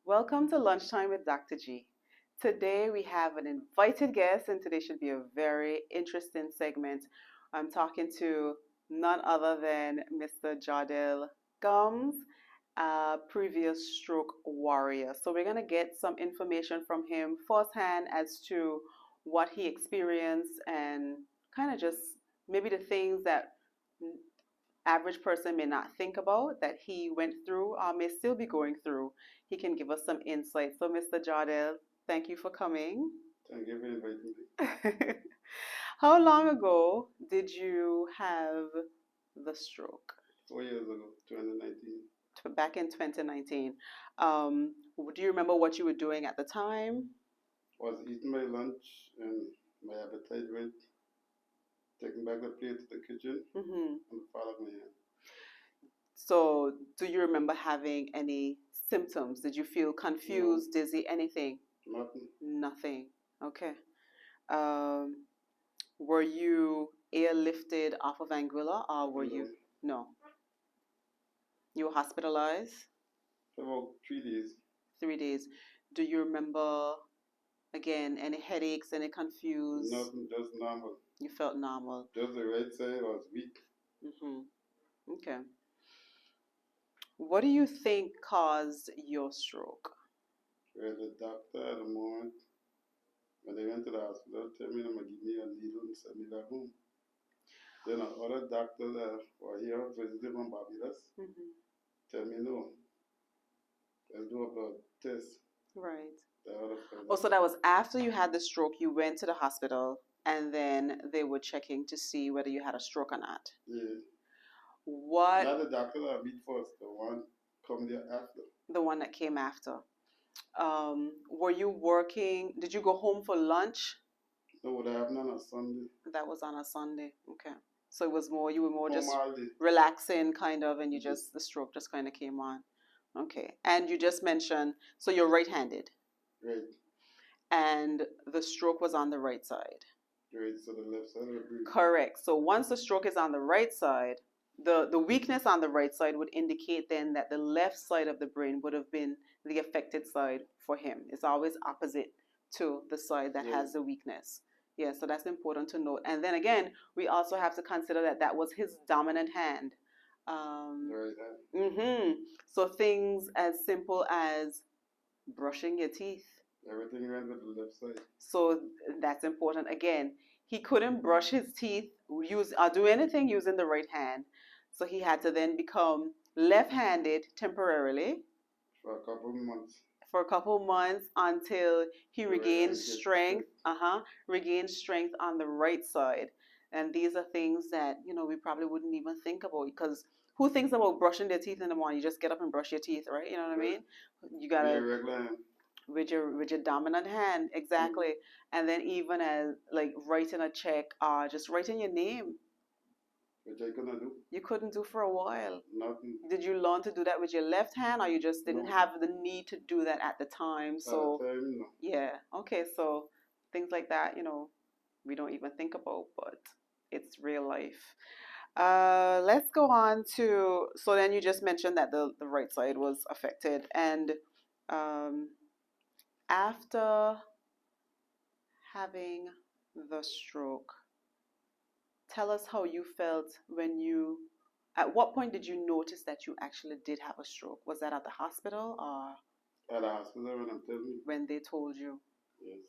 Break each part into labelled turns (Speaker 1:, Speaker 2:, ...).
Speaker 1: Welcome to Lunchtime with Dr. G. Today we have an invited guest, and today should be a very interesting segment. I'm talking to none other than Mr. Jeordelle Gums, a previous stroke warrior. So we're going to get some information from him firsthand as to what he experienced and kind of just maybe the things that average person may not think about that he went through or may still be going through. He can give us some insight. So, Mr. Jeordelle, thank you for coming.
Speaker 2: Thank you for inviting me.
Speaker 1: How long ago did you have the stroke?
Speaker 2: 4 years ago, 2019.
Speaker 1: Back in 2019. Do you remember what you were doing at the time?
Speaker 2: I was eating my lunch and my appetite went, taking back the plate to the kitchen
Speaker 1: Mm-hmm.
Speaker 2: and fall out my hand.
Speaker 1: So, do you remember having any symptoms? Did you feel confused, dizzy, anything?
Speaker 2: Nothing.
Speaker 1: Nothing. Okay. Um, were you airlifted off of Anguilla or were you? No. You were hospitalized
Speaker 2: For about 3 days.
Speaker 1: 3 days. Do you remember, again, any headaches, any confused?
Speaker 2: Nothing, just normal.
Speaker 1: You felt normal.
Speaker 2: Just the right side was weak.
Speaker 1: Mm-hmm. Okay. What do you think caused your stroke?
Speaker 2: Where the doctor at the moment, when they went to the hospital, tell me they're going to give me a needle and send me back home. Then other doctors that were here visiting from Barbados
Speaker 1: Mm-hmm.
Speaker 2: tell me no. Let's do a blood test.
Speaker 1: Right.
Speaker 2: Oh,
Speaker 1: so that was after you had the stroke, you went to the hospital and then they were checking to see whether you had a stroke or not.
Speaker 2: Yeah.
Speaker 1: What?
Speaker 2: Not the doctor that beat first, the one come there after.
Speaker 1: The one that came after. Were you working? Did you go home for lunch?
Speaker 2: No, that happened on a Sunday.
Speaker 1: That was on a Sunday. Okay. So it was more, you were more
Speaker 2: Home
Speaker 1: just
Speaker 2: all day.
Speaker 1: relaxing kind of, and you just, the stroke just kind of came on. Okay. And you just mentioned, so you're right handed.
Speaker 2: Right.
Speaker 1: And the stroke was on the right side.
Speaker 2: Right, so the left side of the brain.
Speaker 1: Correct. So once the stroke is on the right side, the weakness on the right side would indicate then that the left side of the brain would have been the affected side for him. It's always opposite to the side that has the weakness. Yeah, so that's important to note. And then again, we also have to consider that that was his dominant hand.
Speaker 2: Right hand.
Speaker 1: Mm-hmm. So things as simple as brushing your teeth.
Speaker 2: Everything went with the left side.
Speaker 1: So that's important. Again, he couldn't brush his teeth, use or do anything using the right hand. So he had to then become left-handed temporarily
Speaker 2: for a couple months.
Speaker 1: For a couple months until he regained strength. Regained strength on the right side. And these are things that we probably wouldn't even think about because who thinks about brushing their teeth in the morning? You just get up and brush your teeth, right? You know what I mean? You gotta with your dominant hand, exactly. And then even as like writing a check or just writing your name,
Speaker 2: which I couldn't do.
Speaker 1: You couldn't do for a while.
Speaker 2: Nothing.
Speaker 1: Did you learn to do that with your left hand, or you just didn't have the need to do that at the time? So
Speaker 2: no.
Speaker 1: Yeah, okay. So things like that, we don't even think about, but it's real life. Let's go on to. So then you just mentioned that the right side was affected, and after having the stroke, tell us how you felt at what point did you notice that you actually did have a stroke? Was that at the hospital or?
Speaker 2: At the hospital when I'm telling you.
Speaker 1: When they told you?
Speaker 2: Yes.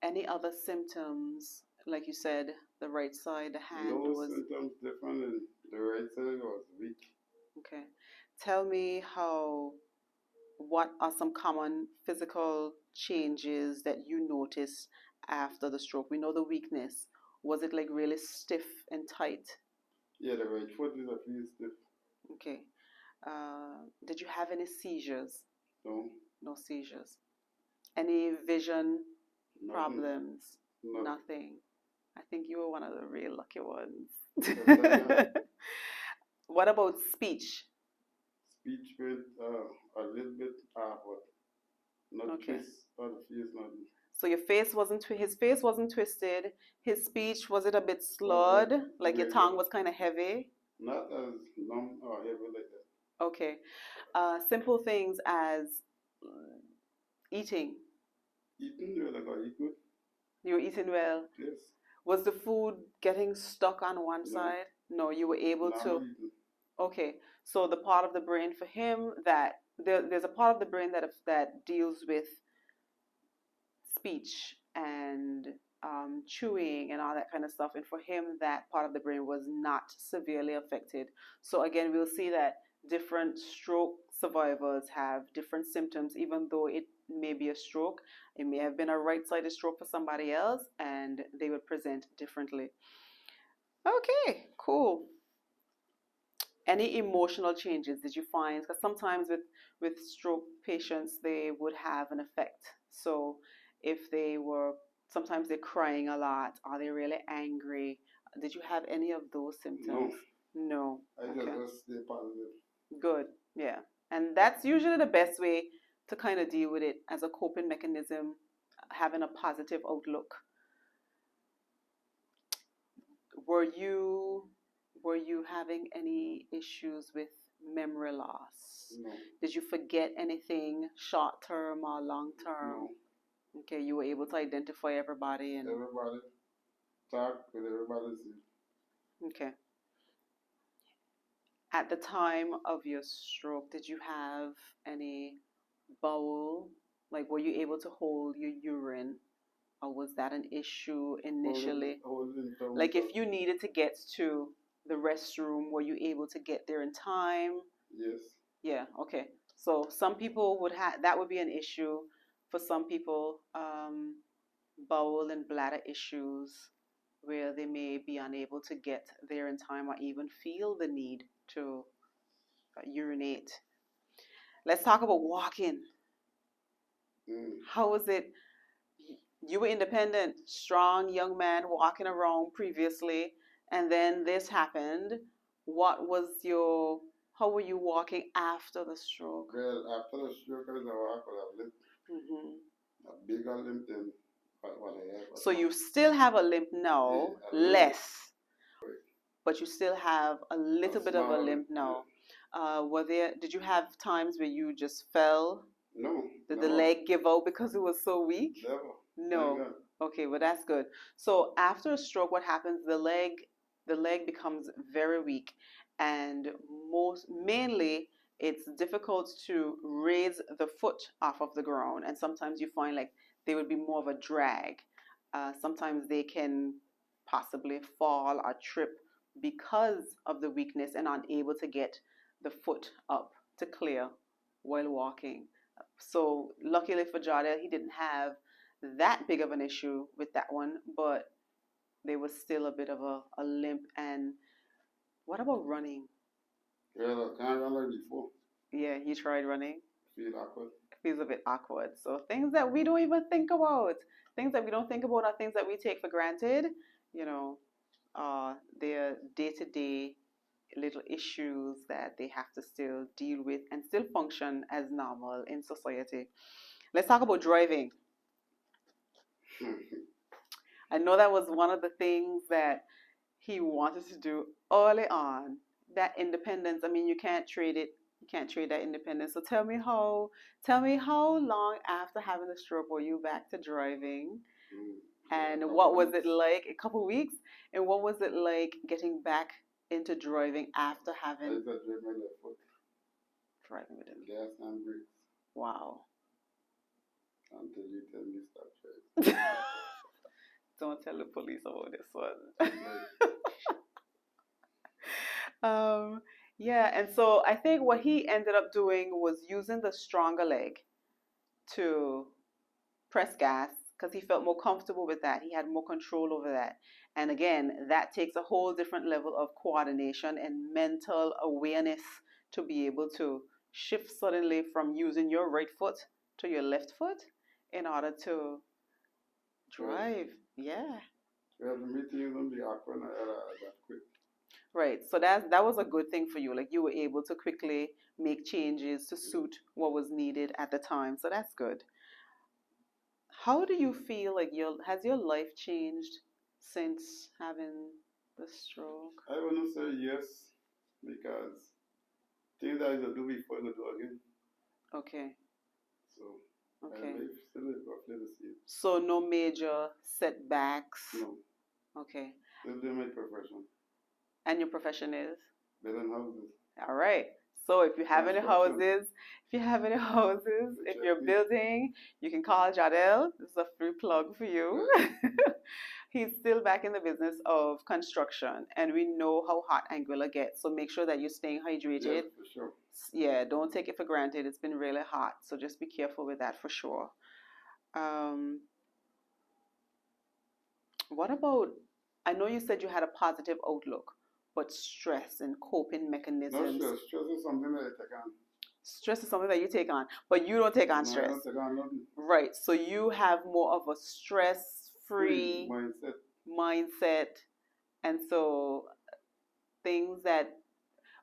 Speaker 1: Any other symptoms? Like you said, the right side, the hand was.
Speaker 2: No symptoms different, and the right side was weak.
Speaker 1: Okay. Tell me what are some common physical changes that you noticed after the stroke? We know the weakness. Was it like really stiff and tight?
Speaker 2: Yeah, the right foot is a few stiff.
Speaker 1: Okay. Did you have any seizures?
Speaker 2: No.
Speaker 1: No seizures. Any vision problems?
Speaker 2: No.
Speaker 1: Nothing. I think you were one of the real lucky ones. What about speech?
Speaker 2: Speech went a little bit but not twist or the face, nothing.
Speaker 1: So your face wasn't his face wasn't twisted. His speech, was it a bit slurred? Like your tongue was kind of heavy?
Speaker 2: Not as numb or heavy like that.
Speaker 1: Okay. Simple things as mm, eating.
Speaker 2: Eating, well, I got eat good.
Speaker 1: You were eating well.
Speaker 2: Yes.
Speaker 1: Was the food getting stuck on one
Speaker 2: No.
Speaker 1: side? No, you were able
Speaker 2: Normal
Speaker 1: to.
Speaker 2: eating.
Speaker 1: Okay. So the part of the brain for him that there's a part of the brain that deals with speech and chewing and all that kind of stuff. And for him, that part of the brain was not severely affected. So again, we'll see that different stroke survivors have different symptoms, even though it may be a stroke. It may have been a right-sided stroke for somebody else, and they would present differently. Okay, cool. Any emotional changes did you find? Because sometimes with stroke patients, they would have an effect. So if they were sometimes they're crying a lot, are they really angry? Did you have any of those
Speaker 2: No.
Speaker 1: symptoms? No.
Speaker 2: I
Speaker 1: Okay.
Speaker 2: just stay positive.
Speaker 1: Good. Yeah. And that's usually the best way to kind of deal with it as a coping mechanism, having a positive outlook. Were you were you having any issues with memory loss?
Speaker 2: No.
Speaker 1: Did you forget anything short term or long term?
Speaker 2: No.
Speaker 1: Okay, you were able to identify everybody and
Speaker 2: Everybody talk with everybody.
Speaker 1: okay. At the time of your stroke, did you have any bowel? Like, were you able to hold your urine, or was that an issue initially?
Speaker 2: Hold it in terms
Speaker 1: Like,
Speaker 2: of
Speaker 1: if you needed to get to the restroom, were you able to get there in time?
Speaker 2: yes.
Speaker 1: Yeah, okay. So some people would have that would be an issue for some people, bowel and bladder issues where they may be unable to get there in time or even feel the need to urinate. Let's talk about walking.
Speaker 2: Mm.
Speaker 1: How was it? You were independent, strong young man walking around previously, and then this happened. What was your, how were you walking after the stroke?
Speaker 2: Well, after the stroke, I walk with a limp,
Speaker 1: Hmm.
Speaker 2: a bigger limp than what I have
Speaker 1: So
Speaker 2: now.
Speaker 1: you still have a limp
Speaker 2: Yeah,
Speaker 1: now,
Speaker 2: a little bit.
Speaker 1: less, but you still have a little
Speaker 2: A
Speaker 1: bit of a
Speaker 2: small
Speaker 1: limp
Speaker 2: limp. Yeah.
Speaker 1: now. Did you have times where you just fell?
Speaker 2: No,
Speaker 1: Did the
Speaker 2: never.
Speaker 1: leg give out because it was so weak?
Speaker 2: Never. Thank
Speaker 1: No.
Speaker 2: God.
Speaker 1: Okay, well that's good. So after a stroke, what happens? The leg becomes very weak, and most mainly it's difficult to raise the foot off of the ground, and sometimes you find like they would be more of a drag. Sometimes they can possibly fall or trip because of the weakness and unable to get the foot up to clear while walking. So luckily for Jeordelle, he didn't have that big of an issue with that one, but there was still a bit of a limp. And what about running?
Speaker 2: Well, I can't run like before.
Speaker 1: Yeah, you tried running.
Speaker 2: Feel awkward.
Speaker 1: Feels a bit awkward. So things that we don't even think about, things that we don't think about are things that we take for granted. You know, their day to day little issues that they have to still deal with and still function as normal in society. Let's talk about driving. I know that was one of the things that he wanted to do early on. That independence. I mean, you can't trade it. You can't trade that independence. So tell me how long after having the stroke were you back to driving?
Speaker 2: Mm. A
Speaker 1: And
Speaker 2: couple
Speaker 1: what was it
Speaker 2: weeks.
Speaker 1: like? A couple weeks? And what was it like getting back into driving after
Speaker 2: I
Speaker 1: having
Speaker 2: used to drive my left foot,
Speaker 1: driving with him?
Speaker 2: gas and brakes,
Speaker 1: Wow.
Speaker 2: until you tell me stop driving.
Speaker 1: Don't tell the police about this one.
Speaker 2: Right.
Speaker 1: Um, yeah, and so I think what he ended up doing was using the stronger leg to press gas because he felt more comfortable with that. He had more control over that. And again, that takes a whole different level of coordination and mental awareness to be able to shift suddenly from using your right foot to your left foot in order to
Speaker 2: Well,
Speaker 1: drive. Yeah.
Speaker 2: well, for me, things don't be awkward that quick.
Speaker 1: Right. So that was a good thing for you. Like you were able to quickly make changes to suit what was needed at the time. So that's good. How do you feel like your has your life changed since having the stroke?
Speaker 2: I want to say yes because things that I used to do before I go do again.
Speaker 1: Okay.
Speaker 2: So
Speaker 1: Okay.
Speaker 2: life still is roughly the same.
Speaker 1: So no major setbacks.
Speaker 2: No.
Speaker 1: Okay.
Speaker 2: Still doing my profession.
Speaker 1: And your profession is?
Speaker 2: Building houses.
Speaker 1: All right. So if you have any houses, if you're building, you can call Jeordelle. This is a free plug for you. He's still back in the business of construction, and we know how hot Anguilla gets. So make sure that you're staying hydrated.
Speaker 2: Yeah, for sure.
Speaker 1: Yeah, don't take it for granted. It's been really hot, so just be careful with that for sure. What about, I know you said you had a positive outlook, but stress and coping mechanisms.
Speaker 2: No stress. Stress is something that I take on.
Speaker 1: Stress is something that you take on, but you don't take on stress.
Speaker 2: I don't take on nothing.
Speaker 1: Right. So you have more of a stress-free mindset. And so things that,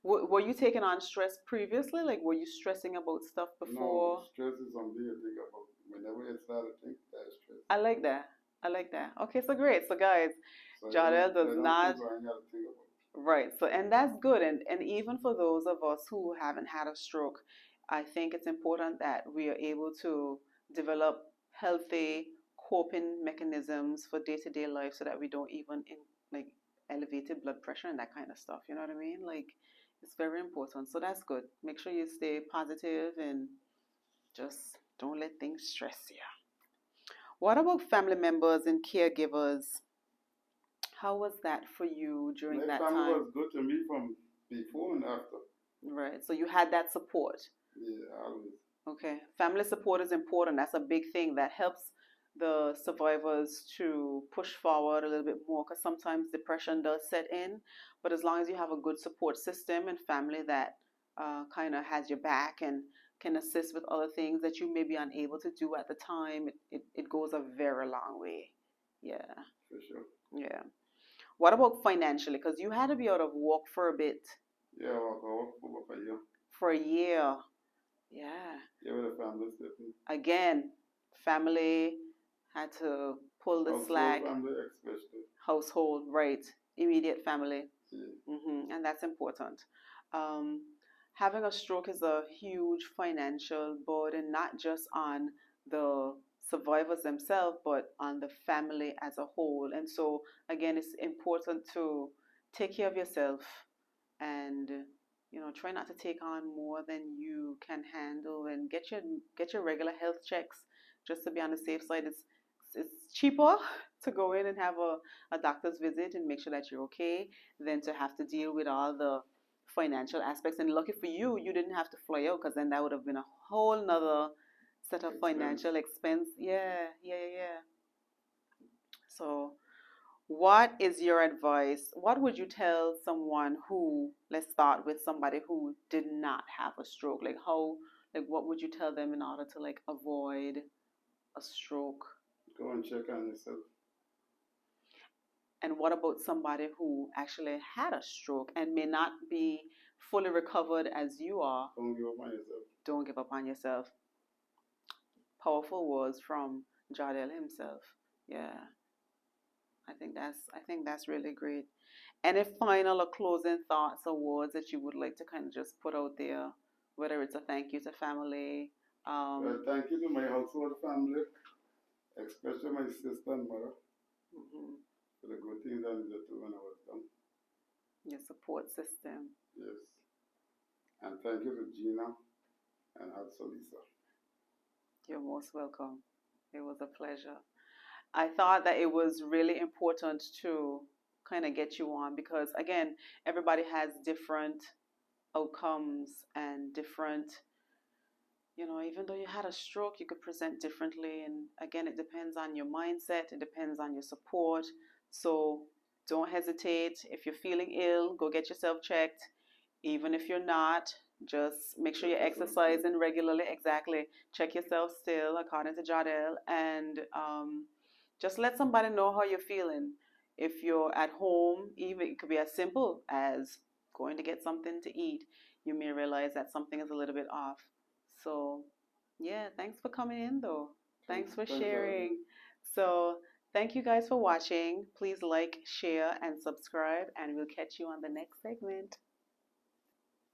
Speaker 1: were you taking on stress previously? Like, were you stressing about stuff before?
Speaker 2: No, stress is something you think about. Whenever you start to think, that's stress.
Speaker 1: I like that. I like that. Okay, so great. So guys, Jeordelle does not. Right. So, and that's good. And even for those of us who haven't had a stroke, I think it's important that we are able to develop healthy coping mechanisms for day-to-day life so that we don't even like elevated blood pressure and that kind of stuff. You know what I mean? Like, it's very important. So that's good. Make sure you stay positive and just don't let things stress you. What about family members and caregivers? How was that for you during that time?
Speaker 2: My family was good to me from before and after.
Speaker 1: Right. So you had that support.
Speaker 2: Yeah, always.
Speaker 1: Okay. Family support is important. That's a big thing that helps the survivors to push forward a little bit more, because sometimes depression does set in. But as long as you have a good support system and family that kind of has your back and can assist with other things that you may be unable to do at the time, it goes a very long way. Yeah.
Speaker 2: For sure.
Speaker 1: Yeah. What about financially? Because you had to be out of work for a bit.
Speaker 2: Yeah, I worked for a year.
Speaker 1: For a year. Yeah.
Speaker 2: Yeah, with the family stepping.
Speaker 1: Again, family had to pull the slack.
Speaker 2: Family especially.
Speaker 1: Household, right. Immediate family.
Speaker 2: Yeah.
Speaker 1: And that's important. Having a stroke is a huge financial burden, not just on the survivors themselves, but on the family as a whole. And so, again, it's important to take care of yourself and try not to take on more than you can handle, and get your regular health checks just to be on the safe side. It's cheaper to go in and have a doctor's visit and make sure that you're okay than to have to deal with all the financial aspects. And lucky for you, you didn't have to fly out, because then that would have been a whole nother set of financial expense. Yeah. So what is your advice? What would you tell someone who, let's start with somebody who did not have a stroke? What would you tell them in order to avoid a stroke?
Speaker 2: Go and check on yourself.
Speaker 1: And what about somebody who actually had a stroke and may not be fully recovered as you are?
Speaker 2: Don't give up on yourself.
Speaker 1: Don't give up on yourself. Powerful words from Jeordelle himself. Yeah. I think that's really great. Any final or closing thoughts or words that you would like to kind of just put out there, whether it's a thank you to family?
Speaker 2: Well, thank you to my household family, especially my sister and mother, for the good things that they did when I was young.
Speaker 1: Your support system.
Speaker 2: Yes. And thank you to Gina and also Lisa.
Speaker 1: You're most welcome. It was a pleasure. I thought that it was really important to kind of get you on, because again, everybody has different outcomes and different, even though you had a stroke, you could present differently. And again, it depends on your mindset, it depends on your support. So don't hesitate. If you're feeling ill, go get yourself checked. Even if you're not, just make sure you're exercising regularly. Exactly. Check yourself still, according to Jeordelle. And just let somebody know how you're feeling. If you're at home, even it could be as simple as going to get something to eat. You may realize that something is a little bit off. So, yeah, thanks for coming in, though. Thanks for sharing. So, thank you guys for watching. Please like, share, and subscribe, and we'll catch you on the next segment.